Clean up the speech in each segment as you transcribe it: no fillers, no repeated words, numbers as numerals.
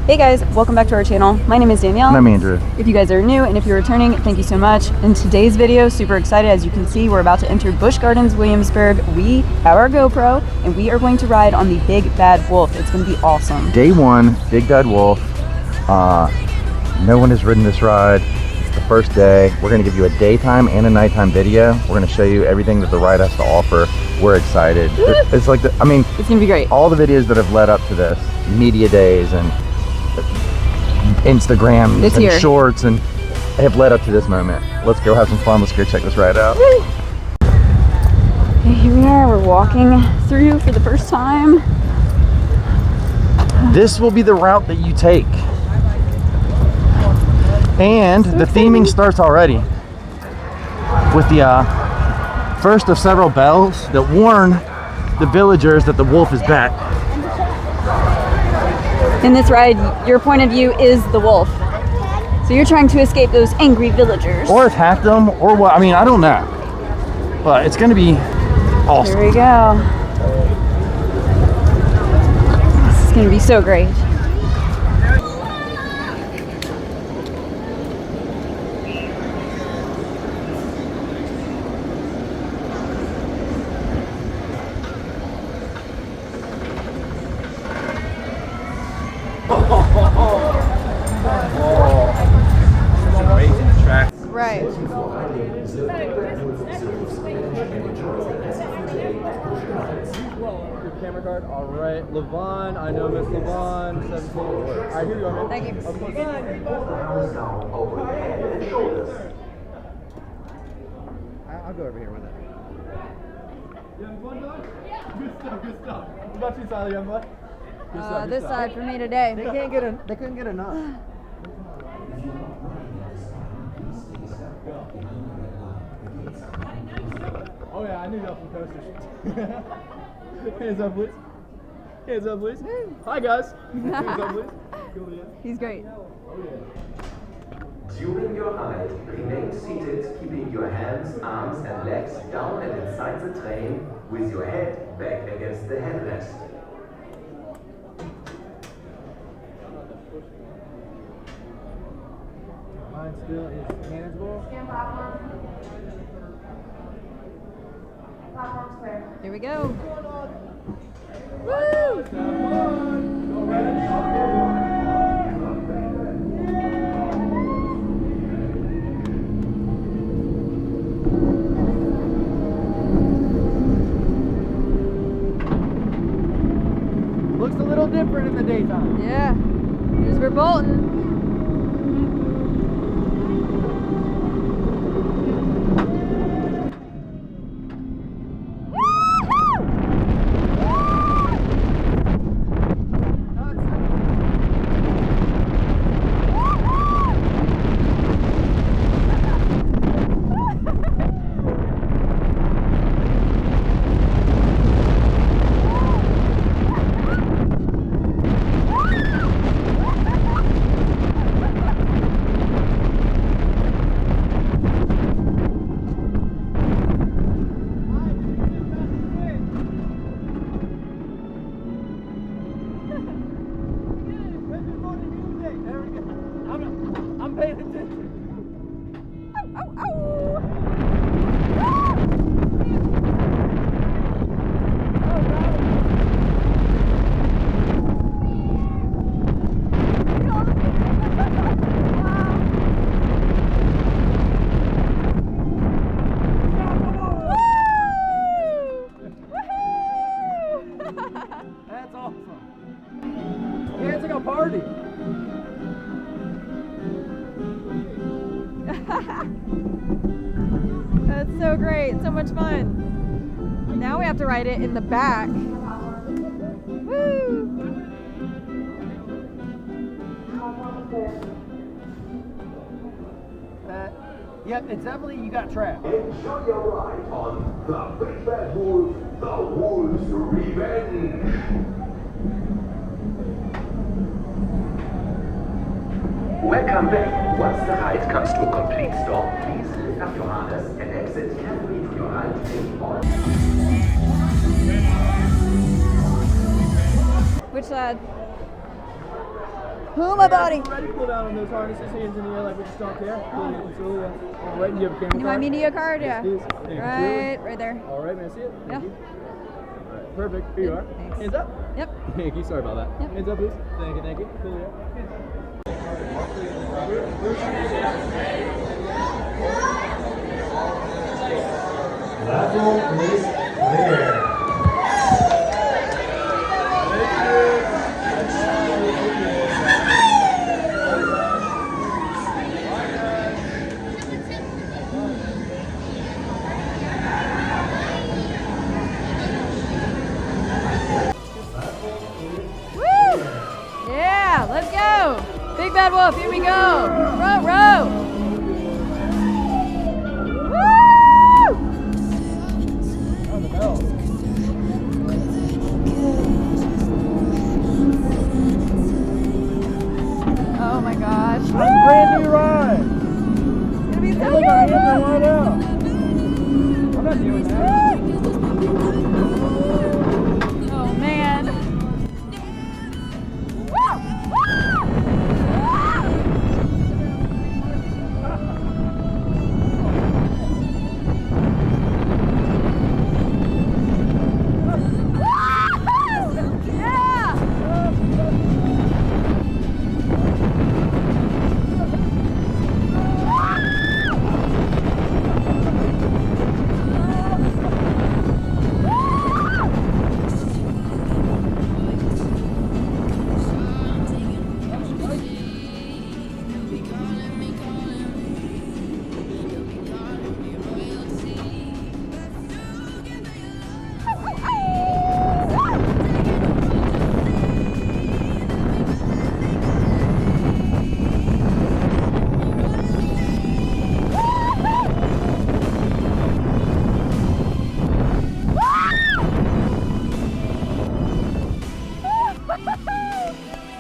Hey guys, welcome back to our channel. My name is Danielle. And I'm Andrew. If you guys are new and if you're returning, thank you so much. In today's video, super excited. As you can see, we're about to enter Busch Gardens, Williamsburg. We have our GoPro and we are going to ride on the Big Bad Wolf. It's going to be awesome. Day one, Big Bad Wolf. No one has ridden this ride. It's the first day. We're going to give you a daytime and a nighttime video. We're going to show you everything that the ride has to offer. We're excited. It's like, it's going to be great. All the videos that have led up to this, media days and Instagram and here. shorts, and have led up to this moment. Let's go have some fun. Let's go check this ride out. Okay, here we are. We're walking through for the first time. This will be the route that you take. And the theming starts already with the first of several bells that warn the villagers that the wolf is back. In this ride, your point of view is the wolf. So you're trying to escape those angry villagers. Or attack them, or what? I mean, I don't know. But it's going to be awesome. Here we go. This is going to be so great. Right. Your camera card, all right. Levon, I know Miss Levon, 17. All right, here you go, man. Thank you. I'll go over here with it. You having fun, dog? Yeah. Good stuff, good stuff. What about you, Sally, young boy? Good stuff, good This stuff. side for me today. They couldn't get enough. Oh yeah, I knew y'all from coasters. Hands up, please. Hands up, please. Hi, guys. Hands up, please. Cool, yeah. He's great. Oh yeah. During your ride, remain seated, keeping your hands, arms and legs down and inside the train with your head back against the headrest. Mine still is manageable. Here we go. Woo! Looks a little different in the daytime. Yeah. Here's where Bolton. I'm paying attention. Oh, oh. That's awesome. Yeah, it's like a party. That's so great. So much fun. Now we have to ride it in the back. Woo! Yep, it's definitely, you got trapped. Enjoy your ride on the Big Bad Wolf, the Wolf's Revenge. Welcome back. Once the ride comes to a complete stop, please lift up your harness and exit carefully to your right in all. Which side? Oh, my body. Ready? Pull down on those harnesses, hands in the air like we just don't care. Pull it slowly. All right, and you have a camera You card? want media card? Yeah. Yes, please. Right there. All right, may I see it? Yeah. Thank you. All right, perfect. Here you are. Thanks. Hands up. Yep. Thank you. Sorry about that. Yep. Hands up, please. Thank you. Thank you. Cool, yeah. Level is clear. Woo! Yeah, let's go. Big Bad Wolf, here we go. Front row. Woo! Oh my gosh. That's a brand new ride. It's gonna be so Look, our hands are good. wide out. I'm not doing that. Oh man.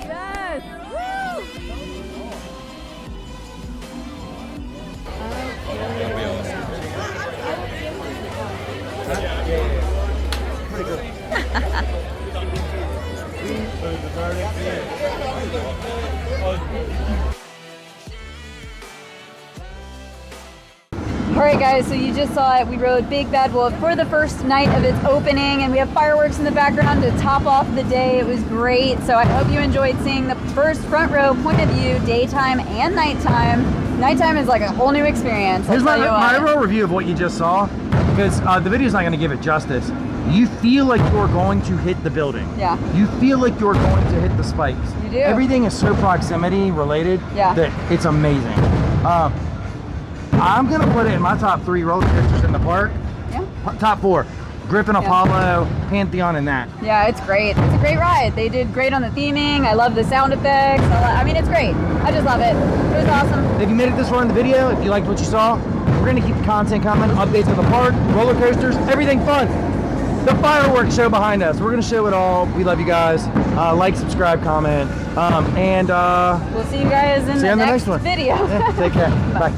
Yes! Woo! Alright guys, so you just saw it. We rode Big Bad Wolf for the first night of its opening, and we have fireworks in the background to top off the day. It was great. So I hope you enjoyed seeing the first front row point of view, daytime and nighttime. Nighttime is like a whole new experience. Here's I'll tell you my what. real review of what you just saw, because the video's not going to give it justice. You feel like you're going to hit the building. Yeah. You feel like you're going to hit the spikes. You do. Everything is so proximity related Yeah. that it's amazing. I'm going to put it in my top 3 roller coasters in the park. Yeah. Top 4. Griffin, Yeah. Apollo, Pantheon, and that. Yeah, it's great. It's a great ride. They did great on the theming. I love the sound effects. I mean, it's great. I just love it. It was awesome. If you made it this far in the video, if you liked what you saw, we're going to keep the content coming, updates of the park, roller coasters, everything fun. The fireworks show behind us. We're going to show it all. We love you guys. Like, subscribe, comment, and We'll see you guys in see you the on the next next one. video. Yeah, take care. Bye.